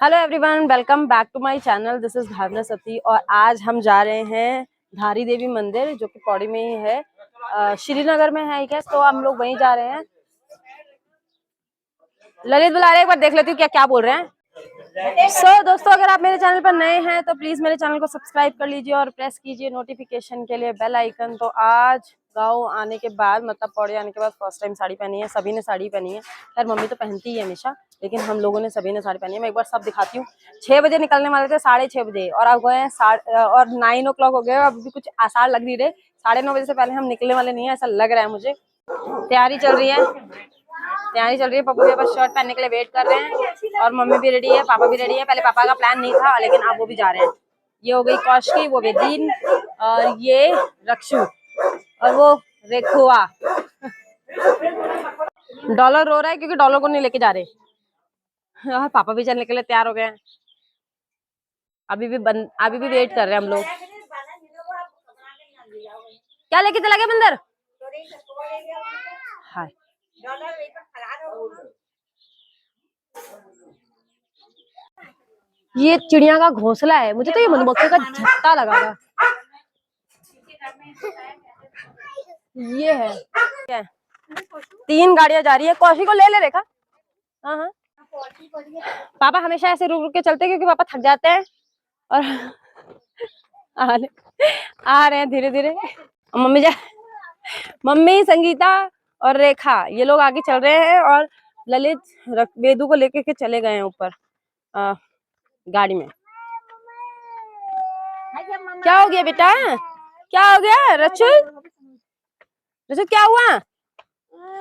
Hello everyone, welcome back to my channel. This is Bhavna Sati और आज हम जा रहे हैं धारी देवी मंदिर जो कि पौड़ी में ही है, श्रीनगर में है आई गेस। तो हम लोग वहीं जा रहे हैं। ललित बुला रहे, एक बार देख लेती हूँ क्या क्या बोल रहे हैं। दोस्तों, अगर आप मेरे चैनल पर नए हैं तो प्लीज मेरे चैनल को सब्सक्राइब कर लीजिए और प्रेस कीजिए नोटिफिकेशन के लिए बेल आइकन। तो आज गाँव आने के बाद, मतलब पौड़ी आने के बाद फर्स्ट टाइम साड़ी पहनी है। सभी ने साड़ी पहनी है, खैर मम्मी तो पहनती है हमेशा, लेकिन हम लोगों ने सभी ने साड़ी पहनी है। मैं एक बार सब दिखाती हूँ। 6 बजे निकलने वाले थे, 6:30 बजे, और अब गए और 9 o'clock हो गए। अब भी कुछ आसार लग नहीं रहे। 9:30 बजे से पहले हम निकलने वाले नहीं है, ऐसा लग रहा है मुझे। तैयारी चल रही है। पप्पू भी बस शर्ट पहनने के लिए वेट कर रहे हैं और मम्मी भी रेडी है, पापा भी रेडी है। पहले पापा का प्लान नहीं था, लेकिन अब वो भी जा रहे हैं। ये हो गई कौशकी, वो बेदीन, और ये रक्षु, और वो रेखुआ। डॉलर रो रहा है क्योंकि डॉलर को नहीं लेके जा रहे। और पापा भी चलने के लिए तैयार हो गए हैं। अभी भी वेट कर रहे हैं हम लोग। क्या लेके चला गया बंदर? हाय, ये चिड़िया का घोंसला है। मुझे तो ये मधुमक्खी का झट्टा लगा था। ये है क्या? 3 गाड़ियां जा रही है। कौशी को ले रेखा। हाँ हाँ, पापा हमेशा ऐसे रुक रुक के चलते क्योंकि पापा थक जाते हैं और आ रहे हैं धीरे धीरे। मम्मी, संगीता और रेखा, ये लोग आगे चल रहे हैं और ललित वेदू को लेके के चले गए हैं ऊपर गाड़ी में। क्या हो गया बेटा? क्या हो गया रचित? क्या हुआ?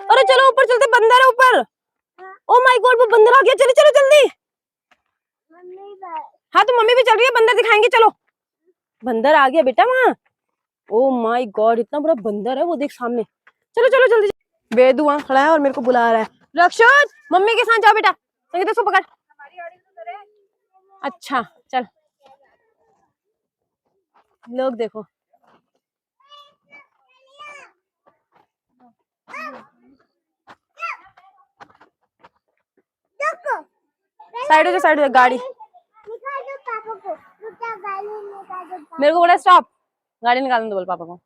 अरे चलो ऊपर चलते, बंदर है ऊपर। ओ माय गॉड, वो बंदर आ गया। चलो चलो जल्दी। हाँ तो मम्मी भी चल रही है, बंदर दिखाएंगे। चलो, बंदर आ गया बेटा वहाँ। ओ माय गॉड, इतना बड़ा बंदर है वो, देख सामने। चलो चलो जल्दी। वेदू वहाँ खड़ा है और मेरे को बुला रहा है। रक्षित, मम्मी के साथ जाओ बेटा। संगीता इसको पकड़। अच्छा चल, लोग देखो। साइड हो जा, गाड़ी। मेरे को बोला स्टॉप, गाड़ी निकालने दो, बोल पापा को।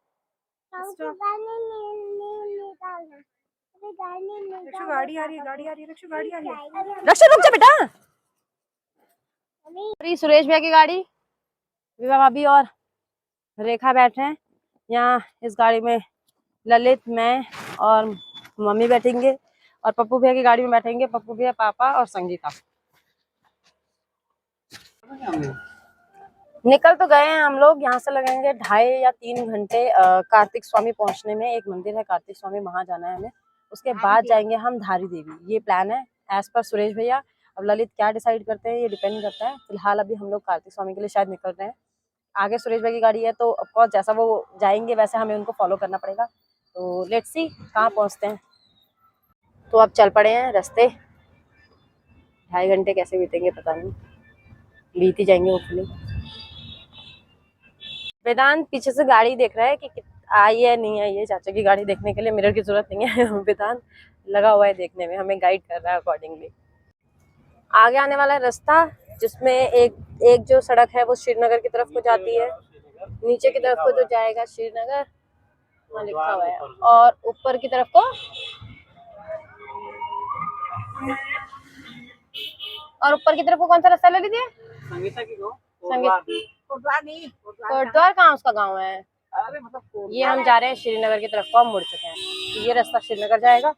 गाड़ी आ रही है, रक्षा रुक जा बेटा। सुरेश भैया की गाड़ी, विवाह भाभी और रेखा बैठे हैं यहाँ इस गाड़ी में। ललित, मैं और मम्मी बैठेंगे और पप्पू भैया की गाड़ी में बैठेंगे पप्पू भैया, पापा और संगीता। निकल तो गए हैं हम लोग। यहाँ से लगेंगे 2.5 या 3 घंटे कार्तिक स्वामी पहुंचने में। एक मंदिर है कार्तिक स्वामी, वहां जाना है हमें। उसके बाद जाएंगे हम धारी देवी। ये प्लान है एज पर सुरेश भैया। अब ललित क्या डिसाइड करते हैं ये डिपेंड करता है। फिलहाल अभी हम लोग कार्तिक स्वामी के लिए शायद निकल रहे हैं। आगे सुरेश भाई की गाड़ी है तो ऑफकोर्स जैसा वो जाएंगे वैसे हमें उनको फॉलो करना पड़ेगा। तो लेट्स सी कहाँ पहुँचते हैं। तो अब चल पड़े हैं रास्ते। 2.5 घंटे कैसे बीतेंगे पता नहीं, बीत ही जाएंगे होपफुली। वेदांत पीछे से गाड़ी देख रहा है कि आई है नहीं आई है। चाचा की गाड़ी देखने के लिए मिरर की जरूरत नहीं है। वेदांत लगा हुआ है देखने में, हमें गाइड कर रहा है अकॉर्डिंगली। आगे आने वाला रास्ता जिसमें एक जो सड़क है वो श्रीनगर की तरफ को जाती है, नीचे की तरफ को जो जाएगा श्रीनगर वहाँ लिखा हुआ है, और ऊपर की तरफ को कौन सा रास्ता ले लीजिए? संगीता की कोटद्वार कहाँ उसका गाँव है? ये हम जा रहे हैं श्रीनगर की तरफ को, हम मुड़ चुके हैं। ये रास्ता श्रीनगर जाएगा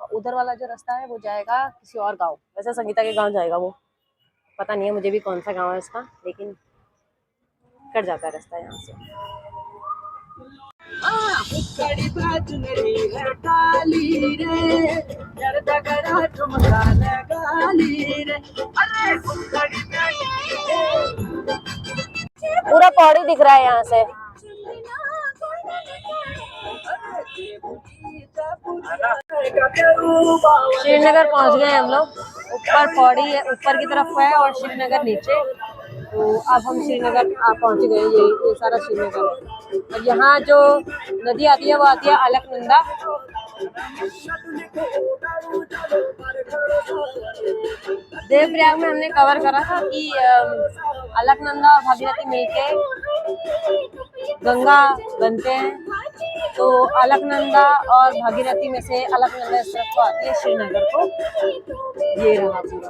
और उधर वाला जो रास्ता है वो जाएगा किसी और गांव। वैसे संगीता के गांव जाएगा वो, पता नहीं है मुझे भी कौन सा गांव है इसका, लेकिन कट जाता है रास्ता यहाँ से। पूरा पौड़ी दिख रहा है यहाँ से। श्रीनगर पहुंच गए हम लोग। ऊपर पौड़ी है, ऊपर की तरफ है और श्रीनगर नीचे। तो अब हम श्रीनगर पहुँच गए। ये सारा श्रीनगर है और यहाँ जो नदी आती है वो आती है अलकनंदा। देवप्रयाग में हमने कवर करा था कि अलकनंदा और भागीरथी मिलके गंगा बनते हैं। तो अलकनंदा और भागीरथी में से अलकनंदा इस तरफ को आती है श्रीनगर को। ये रहा पूरा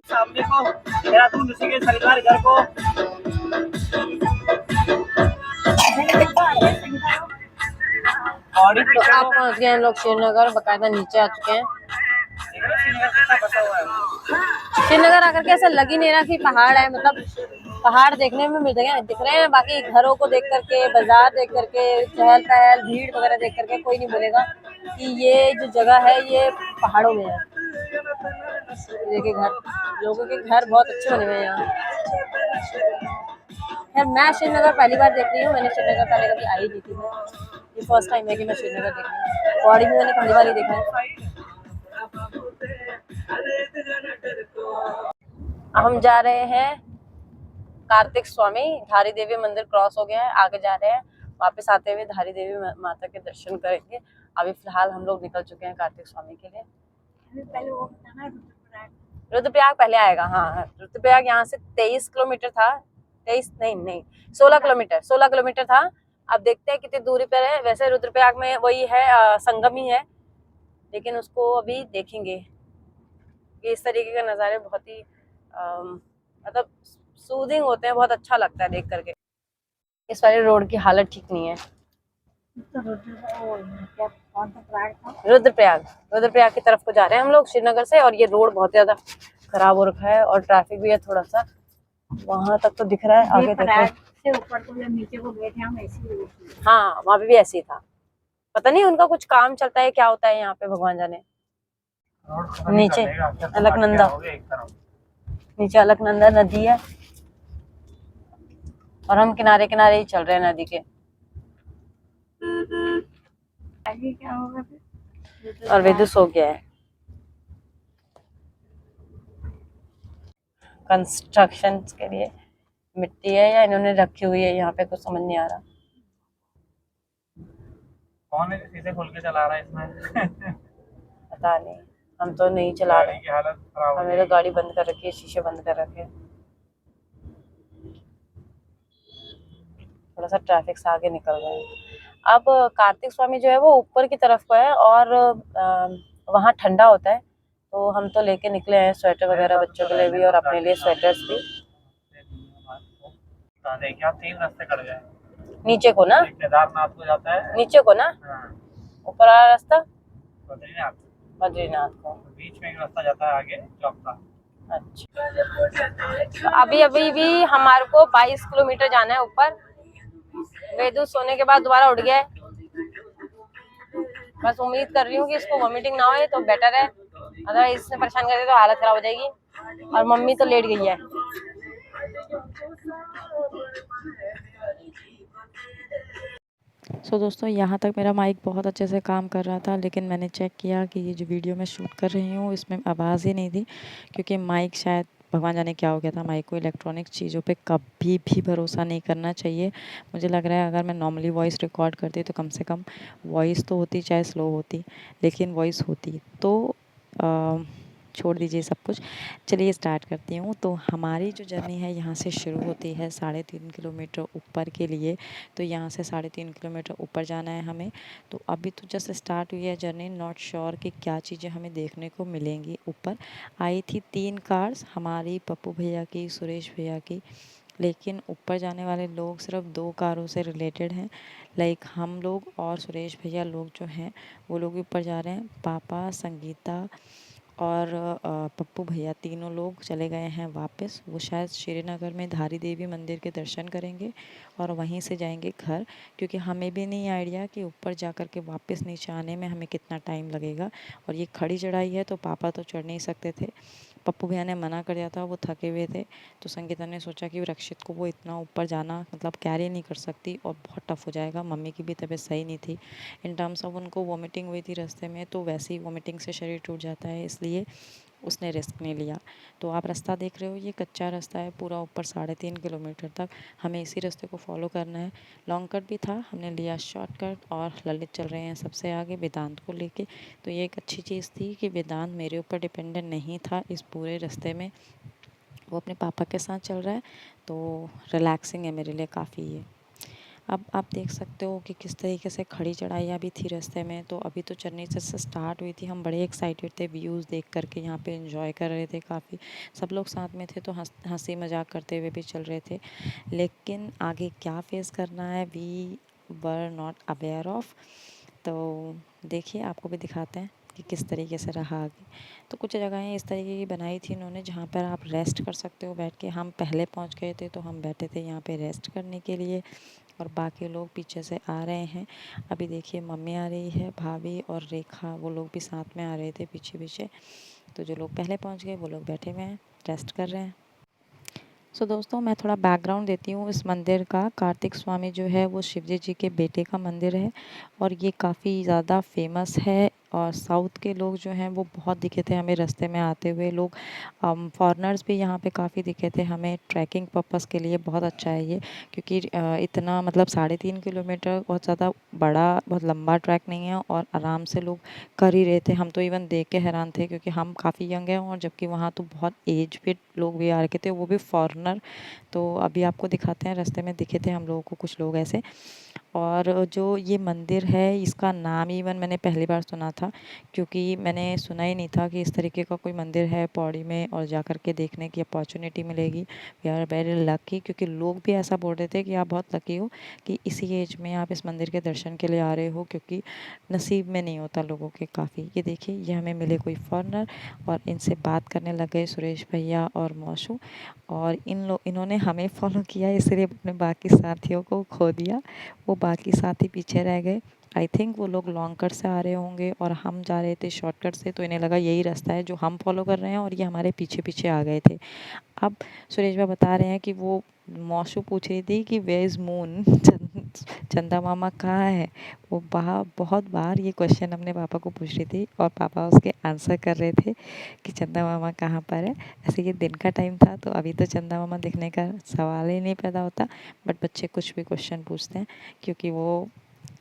सामने को देहरादून ऋषिकेश हरिद्वार घर को तो आप पहुंच गए हैं लोग श्रीनगर, बकायदा नीचे आ चुके हैं। श्रीनगर आकर के ऐसा लग ही नहीं रहा कि पहाड़ है, मतलब पहाड़ देखने में दिख रहे हैं। बाकी घरों को देख करके, बाजार देख करके, चहल पहल भीड़ वगैरह देख करके कोई नहीं बोलेगा कि ये जो जगह है ये पहाड़ों में है। देखिए घर, लोगों के घर बहुत अच्छे बने हुए हैं यहाँ। खैर मैं श्रीनगर पहली बार देख रही हूँ, मैंने श्रीनगर पहले कभी आई नहीं थी। मैं ये फर्स्ट टाइम है कि मैं श्रीनगर देख रही हूँ। पौड़ी भी मैंने पहली बार ही देखा है। हम जा रहे हैं कार्तिक स्वामी, धारी देवी मंदिर क्रॉस हो गया है, आगे जा रहे हैं। वापस आते हुए धारी देवी माता के दर्शन करेंगे। अभी फिलहाल हम लोग निकल चुके हैं कार्तिक स्वामी के लिए। पहले वो बताना रुद्रप्रयाग पहले आएगा। हाँ, रुद्रप्रयाग यहाँ से 23 किलोमीटर था। 23 नहीं 16 किलोमीटर था। अब देखते हैं कितनी दूरी पर है। वैसे रुद्रप्रयाग में वही है, संगम ही है, लेकिन उसको अभी देखेंगे। ये इस तरीके के नज़ारे बहुत ही मतलब सूदिंग होते हैं, बहुत अच्छा लगता है देख करके। इस वाले रोड की हालत ठीक नहीं है। रुद्रप्रयाग की तरफ को जा रहे हैं हम लोग श्रीनगर से, और ये रोड बहुत ज्यादा खराब हो रखा है और ट्रैफिक भी है थोड़ा सा। वहां तक तो दिख रहा है, आगे देखो से ऊपर तो नीचे को गए थे हम ऐसे। हाँ, वहां पे भी ऐसे ही था। पता नहीं उनका कुछ काम चलता है, क्या होता है यहाँ पे, भगवान जाने। नीचे अलकनंदा, नीचे अलकनंदा नदी है और हम किनारे किनारे ही चल रहे हैं नदी के। आगे क्या होगा फिर? और वेदु सो गया है। कंस्ट्रक्शन के लिए मिट्टी है या इन्होंने रखी हुई है यहाँ पे, कुछ समझ नहीं आ रहा। कौन है शीशे खोल के चला रहा है इसमें? पता नहीं, हम तो नहीं चला रहे। की हालत खराब हमें तो गाड़ी बंद कर रखी है, शीशे बंद कर रखे हैं। थोड़ा सा ट्रैफिक से आगे निकल गए। अब कार्तिक स्वामी जो है वो ऊपर की तरफ को है और वहाँ ठंडा होता है, तो हम तो लेके निकले हैं स्वेटर वगैरह बच्चों के लिए भी और अपने लिए स्वेटर्स भी। देखिए 3 रास्ते कट गए। नीचे को ना, केदारनाथ को जाता है, नीचे को ना, ऊपर वाला रास्ता बद्रीनाथ को, बीच में एक रास्ता जाता है आगे चौक। अच्छा, तो अभी भी हमारे को 22 किलोमीटर जाना है ऊपर। वेदु सोने के बाद दोबारा उठ गया है। बस उम्मीद कर रही हूँ कि इसको वॉमिटिंग ना हो तो बेटर है, अगर इसने परेशान कर दिया तो हालत खराब हो जाएगी। और मम्मी तो लेट गई है। दोस्तों यहाँ तक मेरा माइक बहुत अच्छे से काम कर रहा था, लेकिन मैंने चेक किया कि ये जो वीडियो मैं शूट कर रही हूँ इसमें आवाज़ ही नहीं थी, क्योंकि माइक शायद भगवान जाने क्या हो गया था। माइक को इलेक्ट्रॉनिक चीज़ों पे कभी भी भरोसा नहीं करना चाहिए। मुझे लग रहा है अगर मैं नॉर्मली वॉइस रिकॉर्ड करती तो कम से कम वॉइस तो होती, चाहे स्लो होती, लेकिन वॉइस होती। तो छोड़ दीजिए सब कुछ, चलिए स्टार्ट करती हूँ। तो हमारी जो जर्नी है यहाँ से शुरू होती है 3.5 किलोमीटर ऊपर के लिए। तो यहाँ से 3.5 किलोमीटर ऊपर जाना है हमें। तो अभी तो जस्ट स्टार्ट हुई है जर्नी, नॉट श्योर कि क्या चीज़ें हमें देखने को मिलेंगी। ऊपर आई थी 3 कार्स, हमारी पप्पू भैया की, सुरेश भैया की, लेकिन ऊपर जाने वाले लोग सिर्फ 2 कारों से रिलेटेड हैं। लाइक हम लोग और सुरेश भैया लोग जो हैं वो लोग भी ऊपर जा रहे हैं। पापा, संगीता और पप्पू भैया तीनों लोग चले गए हैं वापस। वो शायद श्रीनगर में धारी देवी मंदिर के दर्शन करेंगे और वहीं से जाएंगे घर, क्योंकि हमें भी नहीं आइडिया कि ऊपर जा कर के वापस नीचे आने में हमें कितना टाइम लगेगा। और ये खड़ी चढ़ाई है तो पापा तो चढ़ नहीं सकते थे। पप्पू भैया ने मना कर दिया था, वो थके हुए थे। तो संगीता ने सोचा कि रक्षित को वो इतना ऊपर जाना मतलब कैरी नहीं कर सकती और बहुत टफ हो जाएगा। मम्मी की भी तबीयत सही नहीं थी, इन टर्म्स ऑफ उनको वॉमिटिंग हुई थी रास्ते में, तो वैसे ही वॉमिटिंग से शरीर टूट जाता है, इसलिए उसने रिस्क नहीं लिया। तो आप रास्ता देख रहे हो, ये कच्चा रास्ता है पूरा ऊपर 3.5 किलोमीटर तक। हमें इसी रास्ते को फॉलो करना है। लॉन्ग कट भी था, हमने लिया शॉर्टकट और ललित चल रहे हैं सबसे आगे वेदांत को लेके। तो ये एक अच्छी चीज़ थी कि वेदांत मेरे ऊपर डिपेंडेंट नहीं था इस पूरे रास्ते में, वो अपने पापा के साथ चल रहा है, तो रिलैक्सिंग है मेरे लिए काफ़ी ये। अब आप देख सकते हो कि किस तरीके से खड़ी चढ़ाइयाँ भी थी रास्ते में। तो अभी तो चढ़ने से स्टार्ट हुई थी, हम बड़े एक्साइटेड थे व्यूज़ देख करके, यहाँ पे एंजॉय कर रहे थे काफ़ी। सब लोग साथ में थे तो हंसी मजाक करते हुए भी चल रहे थे। लेकिन आगे क्या फेस करना है we were not aware of. तो देखिए आपको भी दिखाते हैं कि किस तरीके से रहा आगे। तो कुछ जगहें इस तरीके की बनाई थी इन्होंने जहाँ पर आप रेस्ट कर सकते हो बैठ के। हम पहले पहुँच गए थे तो हम बैठे थे यहाँ पे रेस्ट करने के लिए, और बाकी लोग पीछे से आ रहे हैं। अभी देखिए मम्मी आ रही है, भाभी और रेखा, वो लोग भी साथ में आ रहे थे पीछे पीछे। तो जो लोग पहले पहुंच गए वो लोग बैठे हुए हैं, रेस्ट कर रहे हैं। सो दोस्तों मैं थोड़ा बैकग्राउंड देती हूँ इस मंदिर का। कार्तिक स्वामी जो है वो शिवजी जी के बेटे का मंदिर है, और ये काफ़ी ज़्यादा फेमस है। और साउथ के लोग जो हैं वो बहुत दिखे थे हमें रास्ते में आते हुए। लोग फॉरेनर्स भी यहाँ पे काफ़ी दिखे थे हमें। ट्रैकिंग पर्पस के लिए बहुत अच्छा है ये, क्योंकि इतना मतलब 3.5 किलोमीटर बहुत ज़्यादा बड़ा, बहुत लंबा ट्रैक नहीं है, और आराम से लोग कर ही रहे थे। हम तो इवन देख के हैरान थे, क्योंकि हम काफ़ी यंग हैं और जबकि वहाँ तो बहुत एज पे लोग भी आ रखे थे, वो भी फॉरेनर। तो अभी आपको दिखाते हैं, रास्ते में दिखे थे हम लोगों को कुछ लोग ऐसे। और जो ये मंदिर है इसका नाम इवन मैंने पहली बार सुना था, क्योंकि मैंने सुना ही नहीं था कि इस तरीके का कोई मंदिर है पौड़ी में, और जा कर के देखने की अपॉर्चुनिटी मिलेगी। वी आर वेरी लकी, क्योंकि लोग भी ऐसा बोल रहे थे कि आप बहुत लकी हो कि इसी एज में आप इस मंदिर के दर्शन के लिए आ रहे हो, क्योंकि नसीब में नहीं होता लोगों के काफ़ी। ये देखिए ये हमें मिले कोई फॉरेनर, और इनसे बात करने लग गए सुरेश भैया और मौसू, और इन्होंने हमें फॉलो किया, इसलिए अपने बाकी साथियों को खो दिया। वो बाकी साथी पीछे रह गए। आई थिंक वो लोग लॉन्ग कट से आ रहे होंगे और हम जा रहे थे शॉर्टकट से, तो इन्हें लगा यही रास्ता है जो हम फॉलो कर रहे हैं, और ये हमारे पीछे पीछे आ गए थे। अब सुरेश भाई बता रहे हैं कि वो मौसू पूछ रही थी कि वे इज़ मून, चंदा मामा कहाँ है। वो बहुत बार ये क्वेश्चन अपने पापा को पूछ रही थी, और पापा उसके आंसर कर रहे थे कि चंदा मामा कहाँ पर है। ऐसे ये दिन का टाइम था, तो अभी तो चंदा मामा दिखने का सवाल ही नहीं पैदा होता, बट बच्चे कुछ भी क्वेश्चन पूछते हैं, क्योंकि वो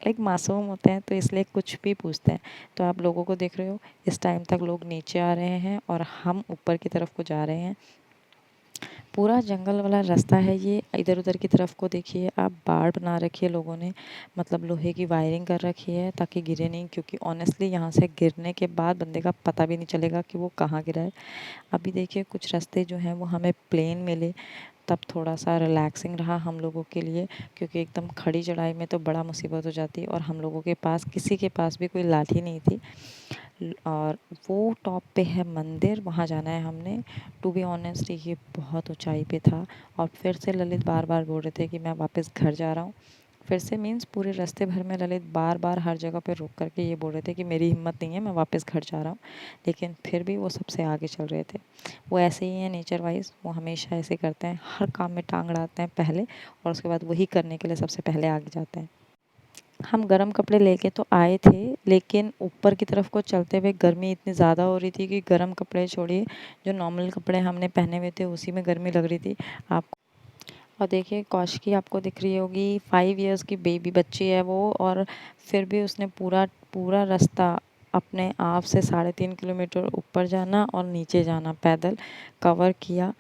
एक मासूम होते हैं, तो इसलिए कुछ भी पूछते हैं। तो आप लोगों को देख रहे हो, इस टाइम तक लोग नीचे आ रहे हैं और हम ऊपर की तरफ को जा रहे हैं। पूरा जंगल वाला रास्ता है ये। इधर उधर की तरफ को देखिए आप, बाड़ बना रखी है लोगों ने, मतलब लोहे की वायरिंग कर रखी है ताकि गिरे नहीं, क्योंकि ऑनेस्टली यहाँ से गिरने के बाद बंदे का पता भी नहीं चलेगा कि वो कहाँ गिरा है। अभी देखिए कुछ रास्ते जो हैं वो हमें प्लेन मिले, तब थोड़ा सा रिलैक्सिंग रहा हम लोगों के लिए, क्योंकि एकदम खड़ी चढ़ाई में तो बड़ा मुसीबत हो जाती है, और हम लोगों के पास किसी के पास भी कोई लाठी नहीं थी। और वो टॉप पे है मंदिर, वहाँ जाना है हमने। टू बी ऑनेस्ट ये बहुत ऊंचाई पे था, और फिर से ललित बार बार बोल रहे थे कि मैं वापस घर जा रहा हूँ। फिर से मीन्स पूरे रास्ते भर में ललित बार बार हर जगह पे रुक करके ये बोल रहे थे कि मेरी हिम्मत नहीं है, मैं वापस घर जा रहा हूँ। लेकिन फिर भी वो सबसे आगे चल रहे थे। वो ऐसे ही हैं नेचर वाइज, वो हमेशा ऐसे करते हैं, हर काम में टांग अड़ाते हैं पहले, और उसके बाद वही करने के लिए सबसे पहले आगे जाते हैं। हम गर्म कपड़े लेके तो आए थे, लेकिन ऊपर की तरफ को चलते हुए गर्मी इतनी ज़्यादा हो रही थी कि गर्म कपड़े छोड़िए, जो नॉर्मल कपड़े हमने पहने हुए थे उसी में गर्मी लग रही थी आपको। और देखिए कौशिकी आपको दिख रही होगी, 5 इयर्स की बेबी बच्ची है वो, और फिर भी उसने पूरा पूरा रास्ता अपने आप से 3.5 किलोमीटर ऊपर जाना और नीचे जाना पैदल कवर किया।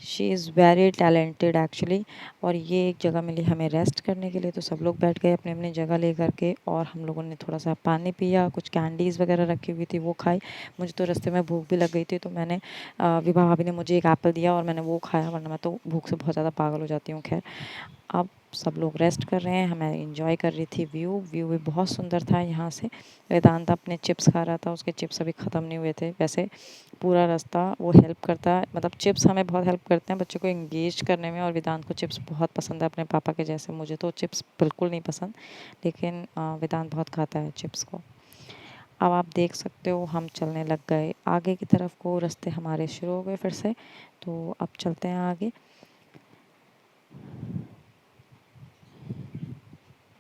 She is very talented actually. और ये एक जगह मिली हमें रेस्ट करने के लिए, तो सब लोग बैठ गए अपनी अपनी जगह ले करके, और हम लोगों ने थोड़ा सा पानी पिया, कुछ कैंडीज़ वगैरह रखी हुई थी वो खाई। मुझे तो रास्ते में भूख भी लग गई थी, तो मैंने विभा भाभी ने मुझे एक एप्पल दिया और मैंने वो खाया, वरना मैं तो भूख से बहुत ज़्यादा पागल हो जाती हूँ। खैर अब सब लोग रेस्ट कर रहे हैं, मैं इंजॉय कर रही थी व्यू भी बहुत सुंदर था यहाँ से। वेदांत अपने चिप्स खा रहा था, उसके चिप्स अभी ख़त्म नहीं हुए थे। वैसे पूरा रास्ता वो हेल्प करता है, मतलब चिप्स हमें बहुत हेल्प करते हैं बच्चों को इंगेज करने में, और वेदांत को चिप्स बहुत पसंद है अपने पापा के जैसे। मुझे तो चिप्स बिल्कुल नहीं पसंद, लेकिन वेदांत बहुत खाता है चिप्स को। अब आप देख सकते हो हम चलने लग गए आगे की तरफ को, रास्ते हमारे शुरू हो गए फिर से। तो अब चलते हैं आगे।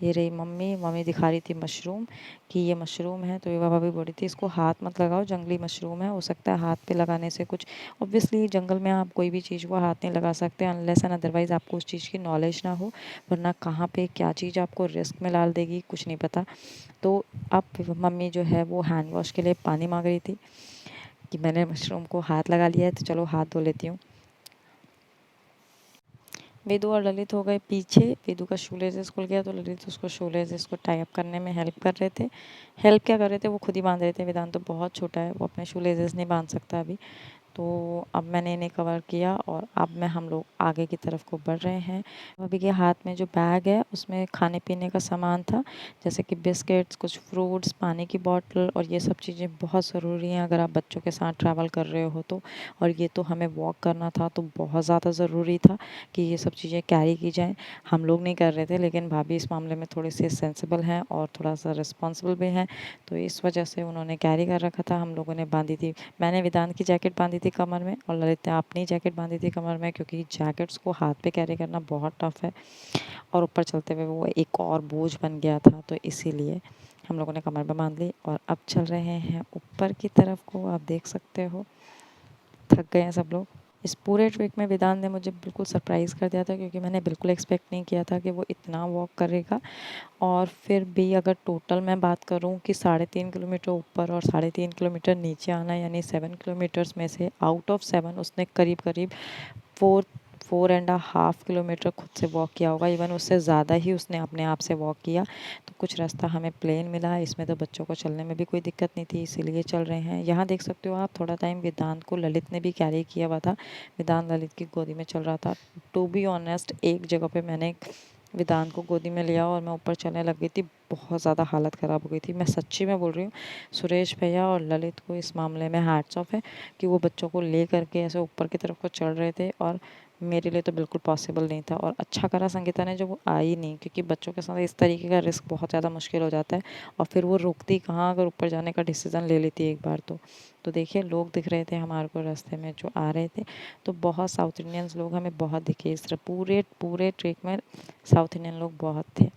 ये रही मम्मी, मम्मी दिखा रही थी मशरूम कि ये मशरूम है। तो विवा भाभी बोल रही थी इसको हाथ मत लगाओ, जंगली मशरूम है, हो सकता है हाथ पे लगाने से कुछ, ऑब्वियसली जंगल में आप कोई भी चीज़ को हाथ नहीं लगा सकते अनलेस एंड अदरवाइज़ आपको उस चीज़ की नॉलेज ना हो, वरना कहाँ पे क्या चीज़ आपको रिस्क में डाल देगी कुछ नहीं पता। तो अब मम्मी जो है वो हैंड वॉश के लिए पानी मांग रही थी कि मैंने मशरूम को हाथ लगा लिया है तो चलो हाथ धो लेती हूँ। वेदू और ललित हो गए पीछे। वेदू का शू लेसेस खुल गया तो ललित उसको शू लेसेस को टाई अप करने में हेल्प कर रहे थे। हेल्प क्या कर रहे थे, वो खुद ही बांध रहे थे। वेदांत तो बहुत छोटा है, वो अपने शू लेसेस नहीं बांध सकता अभी। तो अब मैंने इन्हें कवर किया और अब हम लोग आगे की तरफ को बढ़ रहे हैं। अभी के हाथ में जो बैग है उसमें खाने पीने का सामान था, जैसे कि बिस्किट्स, कुछ फ्रूट्स, पानी की बॉटल, और ये सब चीज़ें बहुत ज़रूरी हैं अगर आप बच्चों के साथ ट्रैवल कर रहे हो तो। और ये तो हमें वॉक करना था तो बहुत ज़्यादा ज़रूरी था कि ये सब चीज़ें कैरी की जाएँ। हम लोग नहीं कर रहे थे लेकिन भाभी इस मामले में थोड़े से सेंसिबल हैं और थोड़ा सा रिस्पॉन्सिबल भी हैं, तो इस वजह से उन्होंने कैरी कर रखा था। हम लोगों ने बांधी थी, मैंने वेदांत की जैकेट बांधी थी कमर में और ललित ने अपनी जैकेट बांधी थी कमर में, क्योंकि जैकेट्स को हाथ पे कैरी करना बहुत टफ है और ऊपर चलते हुए वो एक और बोझ बन गया था, तो इसीलिए हम लोगों ने कमर में बांध ली। और अब चल रहे हैं ऊपर की तरफ को, आप देख सकते हो थक गए हैं सब लोग। इस पूरे ट्रिप में वेदांत ने मुझे बिल्कुल सरप्राइज़ कर दिया था, क्योंकि मैंने बिल्कुल एक्सपेक्ट नहीं किया था कि वो इतना वॉक करेगा। और फिर भी अगर टोटल मैं बात करूं कि 3.5 किलोमीटर ऊपर और 3.5 किलोमीटर नीचे आना, यानी 7 किलोमीटर्स में से आउट ऑफ 7 उसने करीब करीब 4.5 किलोमीटर खुद से वॉक किया होगा। इवन उससे ज़्यादा ही उसने अपने आप से वॉक किया। तो कुछ रास्ता हमें प्लेन मिला, इसमें तो बच्चों को चलने में भी कोई दिक्कत नहीं थी, इसीलिए चल रहे हैं। यहाँ देख सकते हो आप, थोड़ा टाइम वेदांत को ललित ने भी कैरी किया हुआ था। वेदांत ललित की गोदी में चल रहा था। टू बी ऑनेस्ट, एक जगह पे मैंने वेदांत को गोदी में लिया और मैं ऊपर चलने लग गई थी, बहुत ज़्यादा हालत ख़राब हो गई थी। मैं सच्ची में बोल रही हूँ, सुरेश भैया और ललित को इस मामले में हैट्स ऑफ है कि वो बच्चों को ले करके ऐसे ऊपर की तरफ को चढ़ रहे थे, और मेरे लिए तो बिल्कुल पॉसिबल नहीं था। और अच्छा करा संगीता ने जो वो आई नहीं, क्योंकि बच्चों के साथ इस तरीके का रिस्क बहुत ज़्यादा मुश्किल हो जाता है। और फिर वो रुकती कहाँ अगर ऊपर जाने का डिसीज़न ले लेती एक बार तो देखिए लोग दिख रहे थे हमारे को रास्ते में जो आ रहे थे, तो बहुत साउथ इंडियंस लोग हमें बहुत दिखे। इस तरह पूरे पूरे ट्रेक में साउथ इंडियन लोग बहुत थे।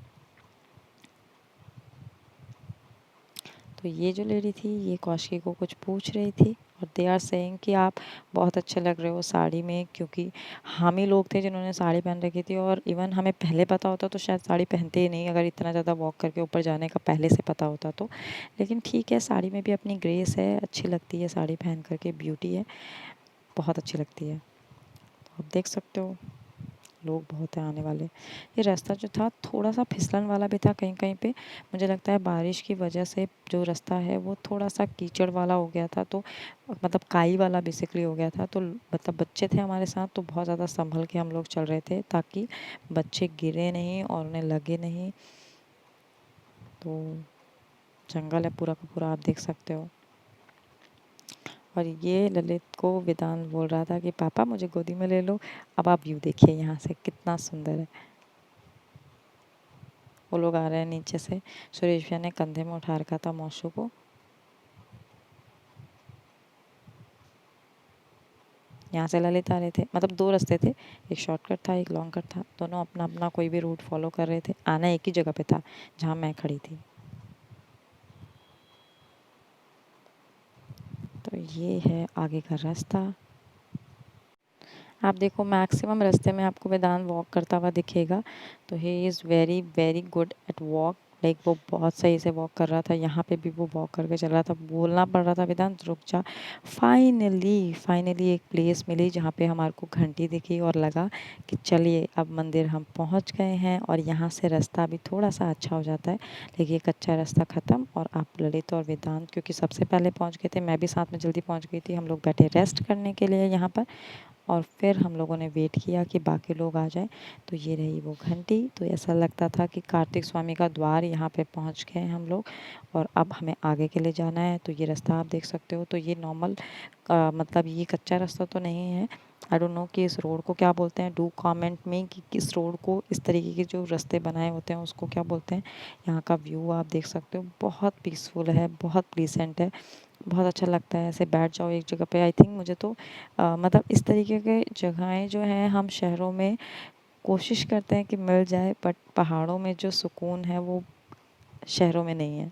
तो ये जो लेडी थी ये कौशिकी को कुछ पूछ रही थी, और दे आर सेइंग कि आप बहुत अच्छे लग रहे हो साड़ी में, क्योंकि हम ही लोग थे जिन्होंने साड़ी पहन रखी थी। और इवन हमें पहले पता होता तो शायद साड़ी पहनते ही नहीं, अगर इतना ज़्यादा वॉक करके ऊपर जाने का पहले से पता होता तो। लेकिन ठीक है, साड़ी में भी अपनी ग्रेस है, अच्छी लगती है साड़ी पहन करके, ब्यूटी है, बहुत अच्छी लगती है। तो आप देख सकते हो लोग बहुत हैं आने वाले। ये रास्ता जो था थोड़ा सा फिसलन वाला भी था कहीं कहीं पे, मुझे लगता है बारिश की वजह से जो रास्ता है वो थोड़ा सा कीचड़ वाला हो गया था, तो मतलब काई वाला बेसिकली हो गया था। तो मतलब बच्चे थे हमारे साथ तो बहुत ज़्यादा संभल के हम लोग चल रहे थे, ताकि बच्चे गिरे नहीं और उन्हें लगे नहीं। तो जंगल है पूरा का पूरा, आप देख सकते हो। और ये ललित को वेदांत बोल रहा था कि पापा मुझे गोदी में ले लो। अब आप व्यू देखिए यहाँ से कितना सुंदर है। वो लोग आ रहे हैं नीचे से, सुरेश भैया ने कंधे में उठा रखा था मौसू को। यहाँ से ललित आ रहे थे, मतलब दो रास्ते थे, एक शॉर्टकट था एक लॉन्ग कट था, दोनों अपना अपना कोई भी रूट फॉलो कर रहे थे। आना एक ही जगह पे था जहाँ मैं खड़ी थी। तो ये है आगे का रास्ता। आप देखो मैक्सिमम रास्ते में आपको वेदांत वॉक करता हुआ दिखेगा, तो he is very very good at walk. Like वो बहुत सही से वॉक कर रहा था, यहाँ पे भी वो वॉक करके चल रहा था। बोलना पड़ रहा था वेदांत रुक जा। फाइनली एक प्लेस मिली जहाँ पे हमारे को घंटी दिखी और लगा कि चलिए अब मंदिर हम पहुँच गए हैं, और यहाँ से रास्ता भी थोड़ा सा अच्छा हो जाता है। लेकिन कच्चा रास्ता ख़त्म, और आप ललित और वेदांत क्योंकि सबसे पहले पहुँच गए थे, मैं भी साथ में जल्दी पहुँच गई थी। हम लोग बैठे रेस्ट करने के लिए यहाँ पर, और फिर हम लोगों ने वेट किया कि बाकी लोग आ जाएं। तो ये रही वो घंटी, तो ऐसा लगता था कि कार्तिक स्वामी का द्वार यहाँ पे पहुँच गए हम लोग, और अब हमें आगे के लिए जाना है। तो ये रास्ता आप देख सकते हो, तो ये नॉर्मल मतलब ये कच्चा रास्ता तो नहीं है, आई डोंट नो कि इस रोड को क्या बोलते हैं। डू कमेंट में कि किस रोड को, इस तरीके के जो रास्ते बनाए होते हैं उसको क्या बोलते हैं। यहाँ का व्यू आप देख सकते हो, बहुत पीसफुल है, बहुत प्लीसेंट है, बहुत अच्छा लगता है। ऐसे बैठ जाओ एक जगह पे। आई थिंक मुझे तो मतलब इस तरीके के जगहें जो हैं हम शहरों में कोशिश करते हैं कि मिल जाए, बट पहाड़ों में जो सुकून है वो शहरों में नहीं है।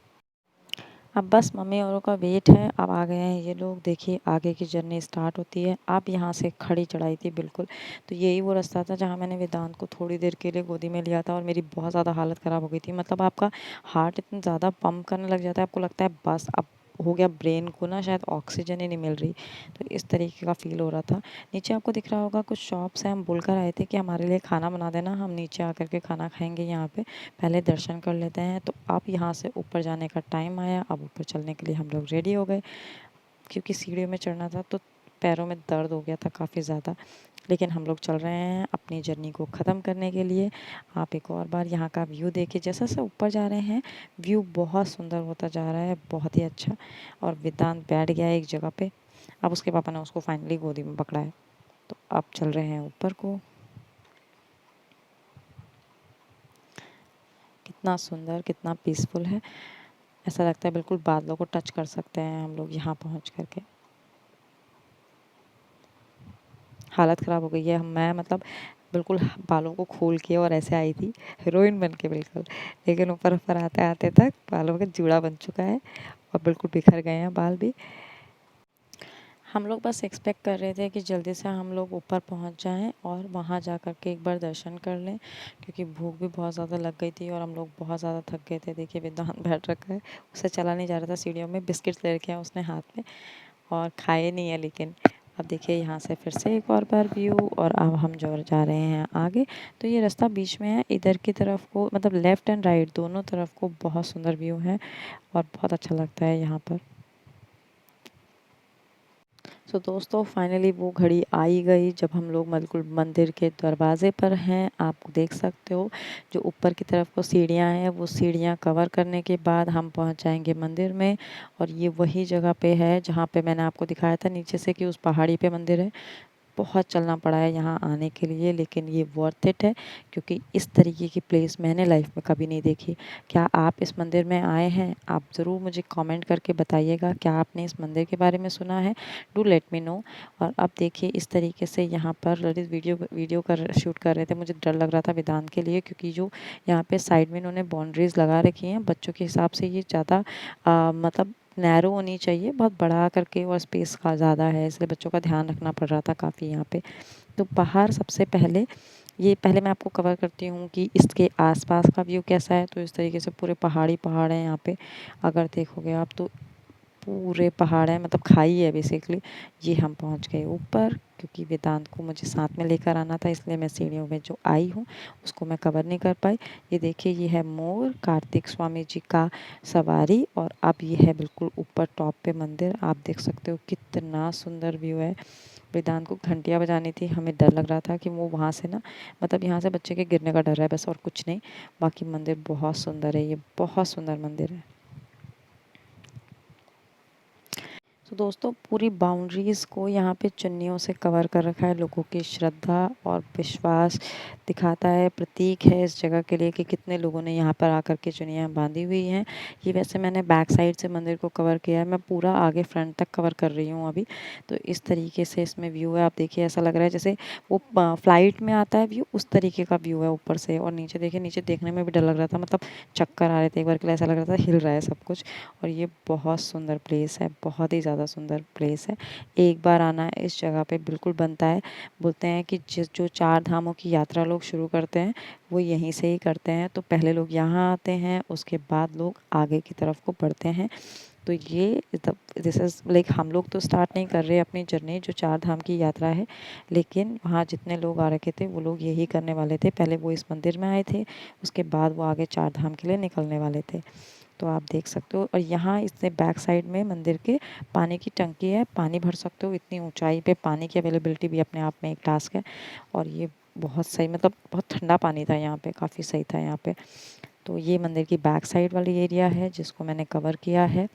अब बस मम्मी औरों का वेट है। अब आ गए हैं ये लोग। देखिए आगे की जर्नी स्टार्ट होती है। अब यहाँ से खड़ी चढ़ाई थी बिल्कुल। तो यही वो रास्ता था जहाँ मैंने वेदांत को थोड़ी देर के लिए गोदी में लिया था और मेरी बहुत ज़्यादा हालत ख़राब हो गई थी। मतलब आपका हार्ट इतना ज़्यादा पंप करने लग जाता है, आपको लगता है बस अब हो गया, ब्रेन को ना शायद ऑक्सीजन ही नहीं मिल रही। तो इस तरीके का फ़ील हो रहा था। नीचे आपको दिख रहा होगा कुछ शॉप्स हैं। हम बोलकर आए थे कि हमारे लिए खाना बना देना, हम नीचे आकर के खाना खाएँगे यहाँ पे। पहले दर्शन कर लेते हैं। तो अब यहाँ से ऊपर जाने का टाइम आया। अब ऊपर चलने के लिए हम लोग रेडी हो गए, क्योंकि सीढ़ियों में चढ़ना था तो पैरों में दर्द हो गया था काफ़ी ज़्यादा। लेकिन हम लोग चल रहे हैं अपनी जर्नी को ख़त्म करने के लिए। आप एक और बार यहाँ का व्यू देखिए। जैसे जैसे ऊपर जा रहे हैं व्यू बहुत सुंदर होता जा रहा है, बहुत ही अच्छा। और वेदांत बैठ गया है एक जगह पे। अब उसके पापा ने उसको फाइनली गोदी में पकड़ा है। तो अब चल रहे हैं ऊपर को। कितना सुंदर, कितना पीसफुल है। ऐसा लगता है बिल्कुल बादलों को टच कर सकते हैं हम लोग यहाँ पहुँच करके। हालत ख़राब हो गई है। मैं मतलब बिल्कुल बालों को खोल के और ऐसे आई थी हीरोइन बन के बिल्कुल। लेकिन ऊपर ऊपर आते आते तक बालों का जूड़ा बन चुका है और बिल्कुल बिखर गए हैं बाल भी। हम लोग बस एक्सपेक्ट कर रहे थे कि जल्दी से हम लोग ऊपर पहुंच जाएं और वहां जा कर के एक बार दर्शन कर लें, क्योंकि भूख भी बहुत ज़्यादा लग गई थी और हम लोग बहुत ज़्यादा थक गए थे। देखिए वेदांत बैठ रखा है, उससे चला नहीं जा रहा था सीढ़ियों में। बिस्किट्स ले रखे हैं उसने हाथ में और खाए नहीं है। लेकिन अब देखिए यहाँ से फिर से एक और बार व्यू। और अब हम जो जा रहे हैं आगे। तो ये रास्ता बीच में है, इधर की तरफ को मतलब लेफ़्ट एंड राइट दोनों तरफ को बहुत सुंदर व्यू है और बहुत अच्छा लगता है यहाँ पर। सो दोस्तों फाइनली वो घड़ी आ ही गई जब हम लोग बिल्कुल मंदिर के दरवाजे पर हैं। आप देख सकते हो जो ऊपर की तरफ को सीढ़ियाँ हैं, वो सीढ़ियाँ कवर करने के बाद हम पहुंच जाएंगे मंदिर में। और ये वही जगह पे है जहाँ पे मैंने आपको दिखाया था नीचे से कि उस पहाड़ी पे मंदिर है। बहुत चलना पड़ा है यहाँ आने के लिए, लेकिन ये वर्थ इट है, क्योंकि इस तरीके की प्लेस मैंने लाइफ में कभी नहीं देखी। क्या आप इस मंदिर में आए हैं? आप ज़रूर मुझे कमेंट करके बताइएगा। क्या आपने इस मंदिर के बारे में सुना है? Do let me know. और अब देखिए इस तरीके से यहाँ पर ललित वीडियो शूट कर रहे थे। मुझे डर लग रहा था वेदांत के लिए, क्योंकि जो यहाँ पे साइड में इन्होंने बाउंड्रीज़ लगा रखी हैं बच्चों के हिसाब से, ये ज़्यादा मतलब नैरो होनी चाहिए, बहुत बड़ा करके, और स्पेस का ज़्यादा है, इसलिए बच्चों का ध्यान रखना पड़ रहा था काफ़ी यहाँ पे। तो बाहर सबसे पहले ये पहले मैं आपको कवर करती हूँ कि इसके आसपास का व्यू कैसा है। तो इस तरीके से पूरे पहाड़ हैं यहाँ पे। अगर देखोगे आप तो पूरे पहाड़ हैं, मतलब खाई है बेसिकली। ये हम पहुँच गए ऊपर, क्योंकि वेदांत को मुझे साथ में लेकर आना था, इसलिए मैं सीढ़ियों में जो आई हूँ उसको मैं कवर नहीं कर पाई। ये देखिए ये है मोर, कार्तिक स्वामी जी का सवारी। और अब ये है बिल्कुल ऊपर टॉप पे मंदिर। आप देख सकते हो कितना सुंदर व्यू है। वेदांत को घंटियाँ बजानी थी, हमें डर लग रहा था कि वो वहाँ से ना, मतलब यहाँ से बच्चे के गिरने का डर है बस, और कुछ नहीं। बाकी मंदिर बहुत सुंदर है, ये बहुत सुंदर मंदिर है। तो दोस्तों पूरी बाउंड्रीज़ को यहाँ पे चुन्नियों से कवर कर रखा है। लोगों की श्रद्धा और विश्वास दिखाता है, प्रतीक है इस जगह के लिए कि कितने लोगों ने यहाँ पर आकर के चुन्नियाँ बांधी हुई हैं। ये वैसे मैंने बैक साइड से मंदिर को कवर किया है, मैं पूरा आगे फ्रंट तक कवर कर रही हूँ अभी। तो इस तरीके से इसमें व्यू है। आप देखिए ऐसा लग रहा है जैसे वो फ्लाइट में आता है व्यू, उस तरीके का व्यू है ऊपर से। और नीचे देखिए, नीचे देखने में भी डर लग रहा था, मतलब चक्कर आ रहे थे एक बार के लिए, ऐसा लग रहा था हिल रहा है सब कुछ। और ये बहुत सुंदर प्लेस है, बहुत ही ज़्यादा सुंदर प्लेस है। एक बार आना है इस जगह पे बिल्कुल बनता है। बोलते हैं कि जो 4 धामों की यात्रा लोग शुरू करते हैं वो यहीं से ही करते हैं। तो पहले लोग यहाँ आते हैं, उसके बाद लोग आगे की तरफ को बढ़ते हैं। तो ये दिस इज़ लाइक हम लोग तो स्टार्ट नहीं कर रहे अपनी जर्नी जो 4 धाम की यात्रा है, लेकिन वहाँ जितने लोग आ रखे थे वो लोग यही करने वाले थे। पहले वो इस मंदिर में आए थे, उसके बाद वो आगे 4 धाम के लिए निकलने वाले थे। तो आप देख सकते हो। और यहाँ इससे बैक साइड में मंदिर के पानी की टंकी है, पानी भर सकते हो। इतनी ऊंचाई पे पानी की अवेलेबिलिटी भी अपने आप में एक टास्क है। और ये बहुत सही, मतलब बहुत ठंडा पानी था यहाँ पे, काफ़ी सही था यहाँ पे। तो ये मंदिर की बैक साइड वाली एरिया है जिसको मैंने कवर किया है।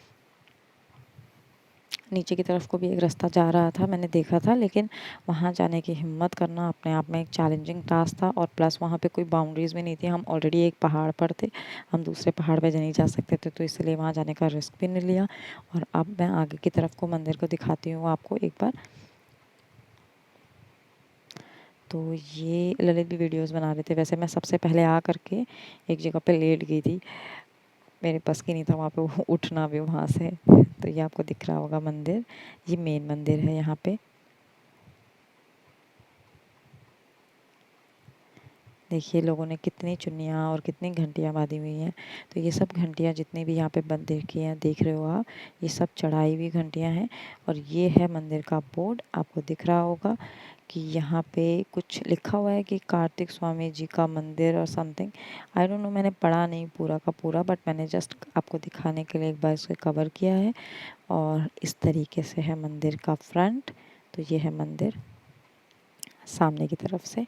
नीचे की तरफ को भी एक रास्ता जा रहा था, मैंने देखा था, लेकिन वहाँ जाने की हिम्मत करना अपने आप में एक चैलेंजिंग टास्क था। और प्लस वहाँ पे कोई बाउंड्रीज़ भी नहीं थी, हम ऑलरेडी एक पहाड़ पर थे, हम दूसरे पहाड़ पे नहीं जा सकते थे, तो इसलिए वहाँ जाने का रिस्क भी नहीं लिया। और अब मैं आगे की तरफ को मंदिर को दिखाती हूँ आपको एक बार। तो ये ललित भी वीडियोस बना रहे थे। वैसे मैं सबसे पहले आ करके एक जगह पे लेट गई थी, मेरे बस की नहीं था वहाँ पे उठना भी वहाँ से। तो ये आपको दिख रहा होगा मंदिर, ये मेन मंदिर है यहाँ पे। देखिए लोगों ने कितनी चुन्नियाँ और कितनी घंटियाँ बांधी हुई हैं। तो ये सब घंटियाँ जितनी भी यहाँ पे मंदिर की हैं, देख रहे हो आप, ये सब चढ़ाई हुई घंटियाँ हैं। और ये है मंदिर का बोर्ड, आपको दिख रहा होगा कि यहाँ पे कुछ लिखा हुआ है कि कार्तिक स्वामी जी का मंदिर और समथिंग, आई डोंट नो, मैंने पढ़ा नहीं पूरा का पूरा, बट मैंने जस्ट आपको दिखाने के लिए एक बार इसे कवर किया है। और इस तरीके से है मंदिर का फ्रंट। तो ये है मंदिर सामने की तरफ से।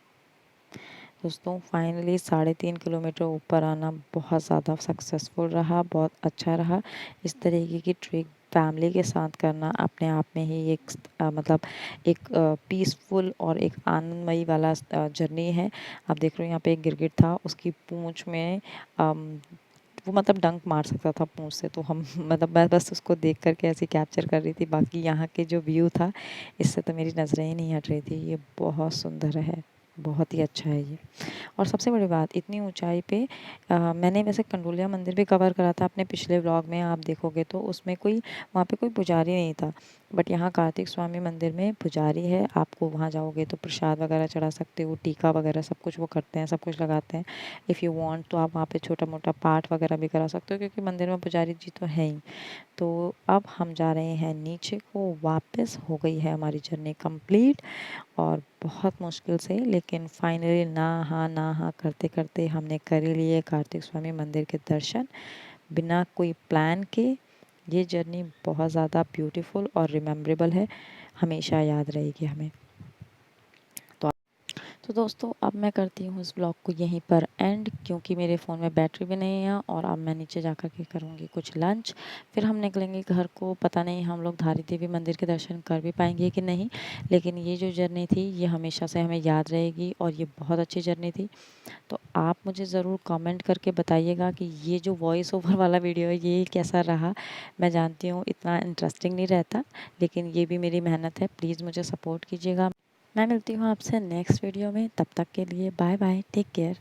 दोस्तों फाइनली 3.5 किलोमीटर ऊपर आना बहुत ज़्यादा सक्सेसफुल रहा, बहुत अच्छा रहा। इस तरीके की ट्रिप फैमिली के साथ करना अपने आप में ही एक मतलब एक पीसफुल और एक आनंदमयी वाला जर्नी है। आप देख रहे हो यहाँ पे एक गिरगिट था, उसकी पूँछ में वो मतलब डंक मार सकता था पूँछ से, तो हम मतलब मैं बस उसको देख करके ऐसे कैप्चर कर रही थी। बाकी यहाँ के जो व्यू था, इससे तो मेरी नज़रें ही नहीं हट रही थी। ये बहुत सुंदर है, बहुत ही अच्छा है ये। और सबसे बड़ी बात, इतनी ऊंचाई पे मैंने वैसे कंडोलिया मंदिर भी कवर करा था अपने पिछले व्लॉग में, आप देखोगे तो उसमें कोई वहाँ पे कोई पुजारी नहीं था। बट यहाँ कार्तिक स्वामी मंदिर में पुजारी है, आपको वहाँ जाओगे तो प्रसाद वगैरह चढ़ा सकते हो, टीका वगैरह सब कुछ वो करते हैं, सब कुछ लगाते हैं। इफ़ यू वांट तो आप वहाँ पे छोटा मोटा पाठ वगैरह भी करा सकते हो, क्योंकि मंदिर में पुजारी जी तो हैं ही। तो अब हम जा रहे हैं नीचे को वापस। हो गई है हमारी जर्नी कंप्लीट, और बहुत मुश्किल से लेकिन फाइनली ना हाँ करते करते हमने कर ही लिए कार्तिक स्वामी मंदिर के दर्शन बिना कोई प्लान के। ये जर्नी बहुत ज़्यादा ब्यूटीफुल और रिमेम्बरेबल है, हमेशा याद रहेगी हमें। तो दोस्तों अब मैं करती हूँ इस ब्लॉग को यहीं पर एंड, क्योंकि मेरे फ़ोन में बैटरी भी नहीं है। और अब मैं नीचे जा कर के करूँगी कुछ लंच, फिर हम निकलेंगे घर को। पता नहीं हम लोग धारी देवी मंदिर के दर्शन कर भी पाएंगे कि नहीं, लेकिन ये जो जर्नी थी ये हमेशा से हमें याद रहेगी, और ये बहुत अच्छी जर्नी थी। तो आप मुझे ज़रूर कमेंट करके बताइएगा कि ये जो वॉइस ओवर वाला वीडियो है ये कैसा रहा। मैं जानती हूँ इतना इंटरेस्टिंग नहीं रहता, लेकिन ये भी मेरी मेहनत है, प्लीज़ मुझे सपोर्ट कीजिएगा। मैं मिलती हूँ आपसे नेक्स्ट वीडियो में, तब तक के लिए बाय बाय, टेक केयर।